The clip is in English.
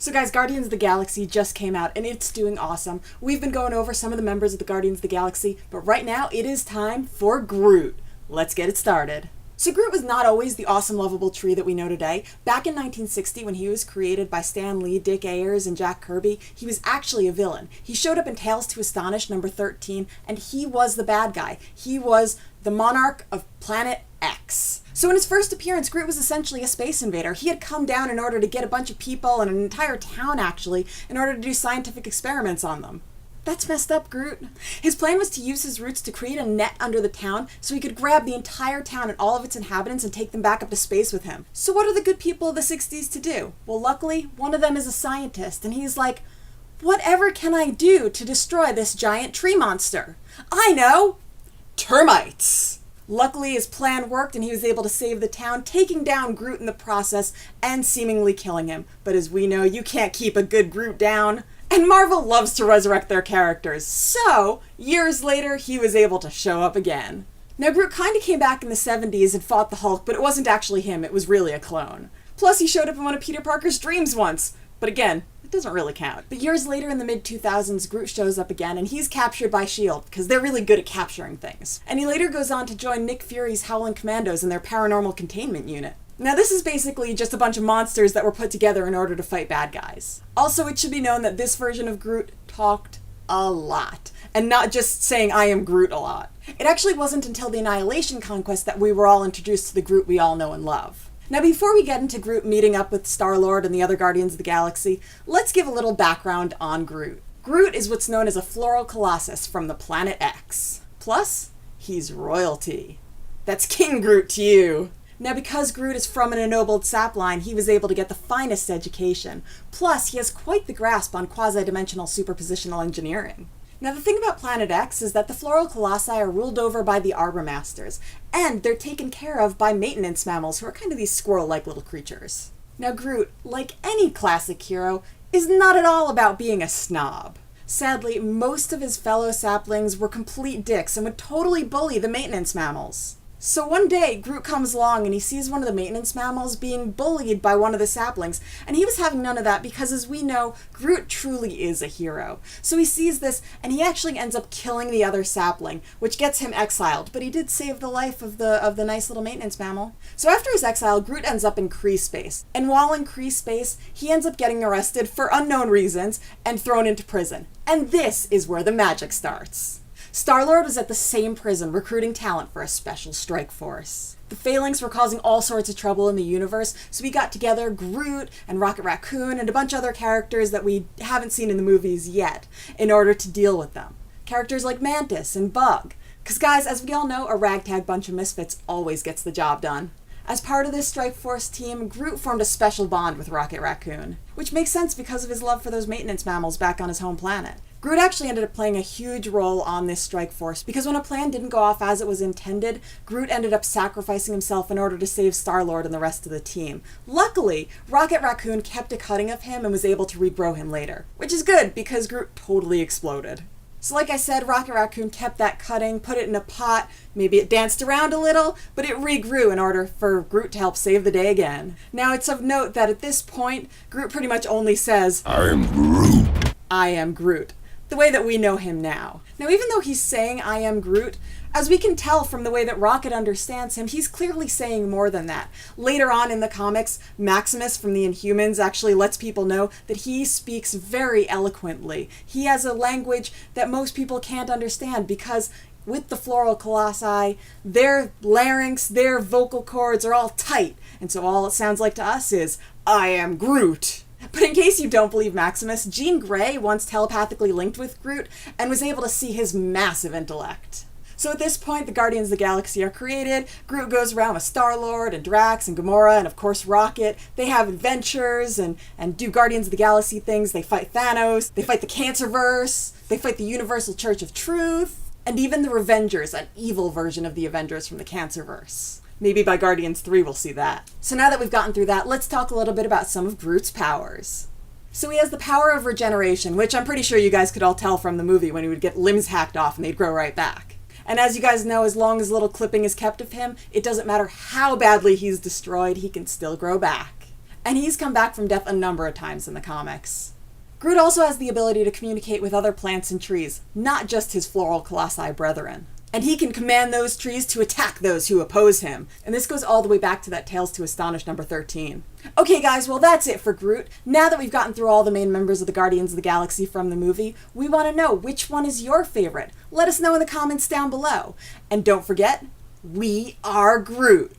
So guys, Guardians of the Galaxy just came out and it's doing awesome. We've been going over some of the members of the Guardians of the Galaxy, but right now it is time for Groot. Let's get it started. So Groot was not always the awesome, lovable tree that we know today. Back in 1960, when he was created by Stan Lee, Dick Ayers, and Jack Kirby, he was actually a villain. He showed up in Tales to Astonish number 13, and he was the bad guy. He was the monarch of Planet X. So in his first appearance, Groot was essentially a space invader. He had come down in order to get a bunch of people, and an entire town actually, in order to do scientific experiments on them. That's messed up, Groot. His plan was to use his roots to create a net under the town so he could grab the entire town and all of its inhabitants and take them back up to space with him. So what are the good people of the 60s to do? Well, luckily, one of them is a scientist, and he's like, whatever can I do to destroy this giant tree monster? I know! Termites! Luckily, his plan worked and he was able to save the town, taking down Groot in the process and seemingly killing him. But as we know, you can't keep a good Groot down. And Marvel loves to resurrect their characters, so years later, he was able to show up again. Now, Groot kind of came back in the 70s and fought the Hulk, but it wasn't actually him, it was really a clone. Plus, he showed up in one of Peter Parker's dreams once, but again, it doesn't really count. But years later in the mid-2000s, Groot shows up again, and he's captured by S.H.I.E.L.D., because they're really good at capturing things. And he later goes on to join Nick Fury's Howling Commandos in their paranormal containment unit. Now this is basically just a bunch of monsters that were put together in order to fight bad guys. Also, it should be known that this version of Groot talked a lot, and not just saying I am Groot a lot. It actually wasn't until the Annihilation Conquest that we were all introduced to the Groot we all know and love. Now before we get into Groot meeting up with Star-Lord and the other Guardians of the Galaxy, let's give a little background on Groot. Groot is what's known as a floral colossus from the planet X. Plus, he's royalty. That's King Groot to you. Now because Groot is from an ennobled sapline, he was able to get the finest education. Plus, he has quite the grasp on quasi-dimensional superpositional engineering. Now the thing about Planet X is that the floral colossi are ruled over by the Arbor Masters, and they're taken care of by maintenance mammals who are kind of these squirrel-like little creatures. Now Groot, like any classic hero, is not at all about being a snob. Sadly, most of his fellow saplings were complete dicks and would totally bully the maintenance mammals. So one day, Groot comes along and he sees one of the maintenance mammals being bullied by one of the saplings, and he was having none of that because, as we know, Groot truly is a hero. So he sees this, and he actually ends up killing the other sapling, which gets him exiled, but he did save the life of the nice little maintenance mammal. So after his exile, Groot ends up in Kree space, and while in Kree space, he ends up getting arrested for unknown reasons and thrown into prison. And this is where the magic starts. Star-Lord was at the same prison recruiting talent for a special strike force. The Phalanx were causing all sorts of trouble in the universe, so we got together Groot and Rocket Raccoon and a bunch of other characters that we haven't seen in the movies yet in order to deal with them. Characters like Mantis and Bug. Because guys, as we all know, a ragtag bunch of misfits always gets the job done. As part of this strike force team, Groot formed a special bond with Rocket Raccoon, which makes sense because of his love for those maintenance mammals back on his home planet. Groot actually ended up playing a huge role on this strike force because when a plan didn't go off as it was intended, Groot ended up sacrificing himself in order to save Star-Lord and the rest of the team. Luckily, Rocket Raccoon kept a cutting of him and was able to regrow him later, which is good because Groot totally exploded. So like I said, Rocket Raccoon kept that cutting, put it in a pot, maybe it danced around a little, but it regrew in order for Groot to help save the day again. Now it's of note that at this point, Groot pretty much only says, I am Groot. I am Groot. The way that we know him now. Now, even though he's saying, I am Groot, as we can tell from the way that Rocket understands him, he's clearly saying more than that. Later on in the comics, Maximus from the Inhumans actually lets people know that he speaks very eloquently. He has a language that most people can't understand because with the floral colossi, their larynx, their vocal cords are all tight, and so all it sounds like to us is, I am Groot. But in case you don't believe Maximus, Jean Grey once telepathically linked with Groot and was able to see his massive intellect. So at this point, the Guardians of the Galaxy are created. Groot goes around with Star-Lord and Drax and Gamora and of course Rocket. They have adventures and do Guardians of the Galaxy things. They fight Thanos, they fight the Cancerverse, they fight the Universal Church of Truth, and even the Revengers, an evil version of the Avengers from the Cancerverse. Maybe by Guardians 3 we'll see that. So now that we've gotten through that, let's talk a little bit about some of Groot's powers. So he has the power of regeneration, which I'm pretty sure you guys could all tell from the movie when he would get limbs hacked off and they'd grow right back. And as you guys know, as long as little clipping is kept of him, it doesn't matter how badly he's destroyed, he can still grow back. and he's come back from death a number of times in the comics. Groot also has the ability to communicate with other plants and trees, not just his floral colossi brethren. And he can command those trees to attack those who oppose him. And this goes all the way back to that Tales to Astonish number 13. Okay guys, well that's it for Groot. Now that we've gotten through all the main members of the Guardians of the Galaxy from the movie, we want to know which one is your favorite. Let us know in the comments down below. And don't forget, we are Groot.